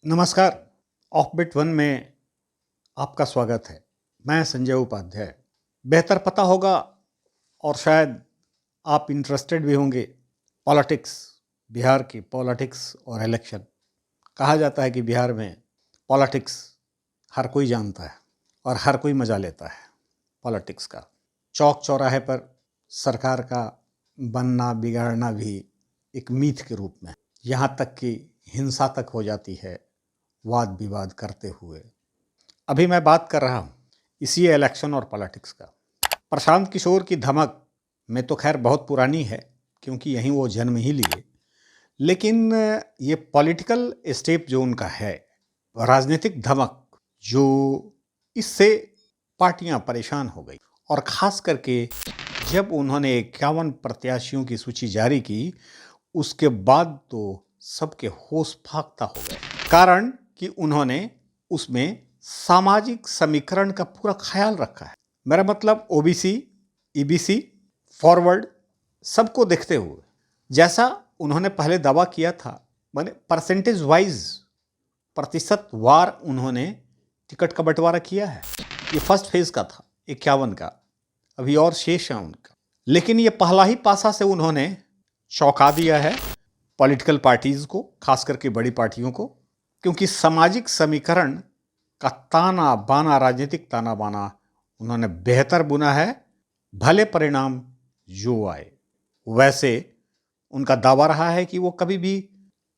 नमस्कार। Offbeat one में आपका स्वागत है। मैं संजय उपाध्याय। बेहतर पता होगा और शायद आप इंटरेस्टेड भी होंगे पॉलिटिक्स, बिहार की पॉलिटिक्स और इलेक्शन। कहा जाता है कि बिहार में पॉलिटिक्स हर कोई जानता है और हर कोई मजा लेता है पॉलिटिक्स का। चौक चौराहे पर सरकार का बनना बिगाड़ना भी एक मीथ के रूप में, यहाँ तक कि हिंसा तक हो जाती है वाद विवाद करते हुए। अभी मैं बात कर रहा हूँ इसी इलेक्शन और पॉलिटिक्स का। प्रशांत किशोर की धमक में तो खैर बहुत पुरानी है, क्योंकि यहीं वो जन्म ही लिए। लेकिन ये पॉलिटिकल स्टेप जो उनका है, राजनीतिक धमक, जो इससे पार्टियां परेशान हो गई। और ख़ास करके जब उन्होंने 51 प्रत्याशियों की सूची जारी की, उसके बाद तो सबके होश फाख्ता हो गए। कारण कि उन्होंने उसमें सामाजिक समीकरण का पूरा ख्याल रखा है। मेरा मतलब ओबीसी, ईबीसी, फॉरवर्ड सबको देखते हुए, जैसा उन्होंने पहले दावा किया था, माने परसेंटेज वाइज, प्रतिशत वार उन्होंने टिकट का बंटवारा किया है। ये फर्स्ट फेज का था 51 का, अभी और शेष है उनका। लेकिन ये पहला ही पासा से उन्होंने चौंका दिया है पॉलिटिकल पार्टीज को, खास करके बड़ी पार्टियों को, क्योंकि सामाजिक समीकरण का ताना बाना, राजनीतिक ताना बाना उन्होंने बेहतर बुना है। भले परिणाम जो आए, वैसे उनका दावा रहा है कि वो कभी भी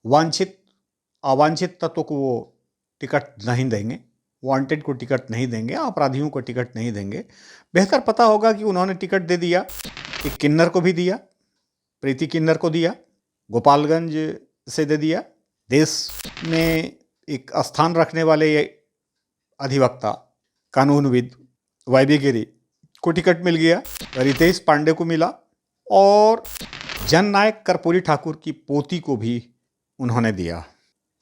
वांछित अवांछित तत्व को वो टिकट नहीं देंगे, वांटेड को टिकट नहीं देंगे, अपराधियों को टिकट नहीं देंगे। बेहतर पता होगा कि उन्होंने टिकट दे दिया, एक किन्नर को भी दिया, प्रीति किन्नर को दिया, गोपालगंज से दे दिया। देश में एक स्थान रखने वाले अधिवक्ता, कानूनविद वाईबी गिरी को टिकट मिल गया, रितेश पांडे को मिला, और जननायक कर्पूरी ठाकुर की पोती को भी उन्होंने दिया।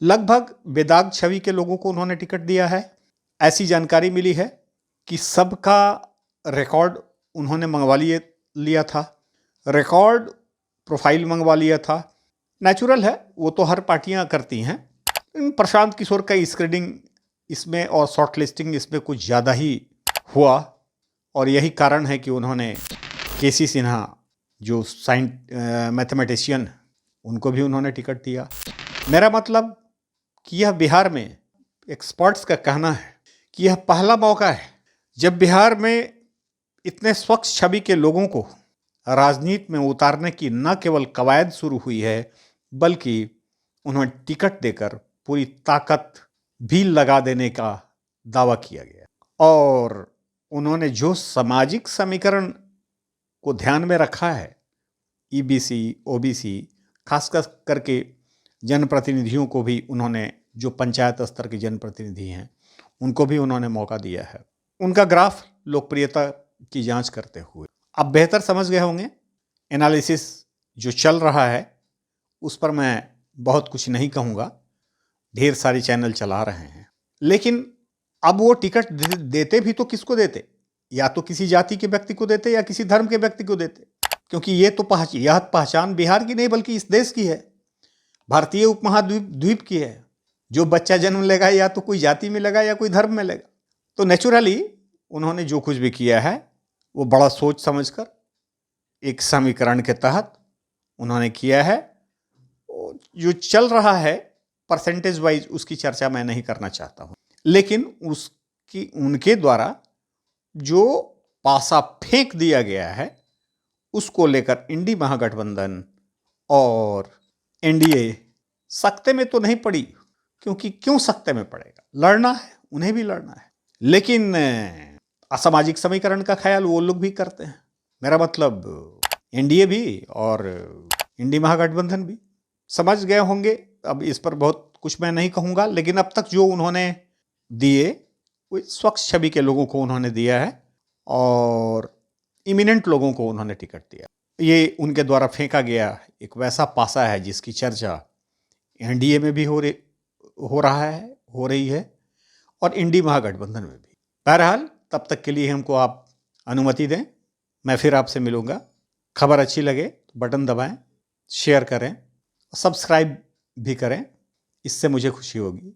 लगभग बेदाग छवि के लोगों को उन्होंने टिकट दिया है। ऐसी जानकारी मिली है कि सबका रिकॉर्ड उन्होंने मंगवा लिया था, रिकॉर्ड प्रोफाइल मंगवा लिया था। नेचुरल है, वो तो हर पार्टियां करती हैं। प्रशांत किशोर का स्क्रीनिंग इसमें और शॉर्ट लिस्टिंग इसमें कुछ ज़्यादा ही हुआ, और यही कारण है कि उन्होंने केसी सिन्हा, जो मैथमेटिशियन, उनको भी उन्होंने टिकट दिया। मेरा मतलब कि यह बिहार में एक्सपर्ट्स का कहना है कि यह पहला मौका है जब बिहार में इतने स्वच्छ छवि के लोगों को राजनीति में उतारने की न केवल कवायद शुरू हुई है, बल्कि उन्हें टिकट देकर पूरी ताकत भी लगा देने का दावा किया गया। और उन्होंने जो सामाजिक समीकरण को ध्यान में रखा है, ईबीसी, ओबीसी, खास करके जनप्रतिनिधियों को भी उन्होंने, जो पंचायत स्तर के जनप्रतिनिधि हैं, उनको भी उन्होंने मौका दिया है। उनका ग्राफ लोकप्रियता की जांच करते हुए आप बेहतर समझ गए होंगे। एनालिसिस जो चल रहा है उस पर मैं बहुत कुछ नहीं कहूँगा, ढेर सारी चैनल चला रहे हैं। लेकिन अब वो टिकट देते भी तो किसको देते? या तो किसी जाति के व्यक्ति को देते या किसी धर्म के व्यक्ति को देते, क्योंकि यह पहचान बिहार की नहीं बल्कि इस देश की है, भारतीय उपमहाद्वीप की है। जो बच्चा जन्म लेगा या तो कोई जाति में लेगा या कोई धर्म में लेगा। तो नेचुरली उन्होंने जो कुछ भी किया है वो बड़ा सोच समझकर एक समीकरण के तहत उन्होंने किया है। जो चल रहा है परसेंटेज वाइज, उसकी चर्चा मैं नहीं करना चाहता हूं, लेकिन उनके द्वारा जो पासा फेंक दिया गया है उसको लेकर इंडी महागठबंधन और एनडीए सकते में तो नहीं पड़ी, क्योंकि क्यों सकते में पड़ेगा, लड़ना है, उन्हें भी लड़ना है। लेकिन असामाजिक समीकरण का ख्याल वो लोग भी करते हैं। मेरा मतलब एनडीए भी और इंडी महागठबंधन भी। समझ गए होंगे। अब इस पर बहुत कुछ मैं नहीं कहूँगा, लेकिन अब तक जो उन्होंने दिए वो स्वच्छ छवि के लोगों को उन्होंने दिया है और इमिनेंट लोगों को उन्होंने टिकट दिया। ये उनके द्वारा फेंका गया एक वैसा पासा है जिसकी चर्चा एनडीए में भी हो रही है और इंडी महागठबंधन में भी। बहरहाल तब तक के लिए हमको आप अनुमति दें, मैं फिर आपसे मिलूँगा। खबर अच्छी लगे तो बटन दबाएं, शेयर करें, सब्सक्राइब भी करें, इससे मुझे खुशी होगी।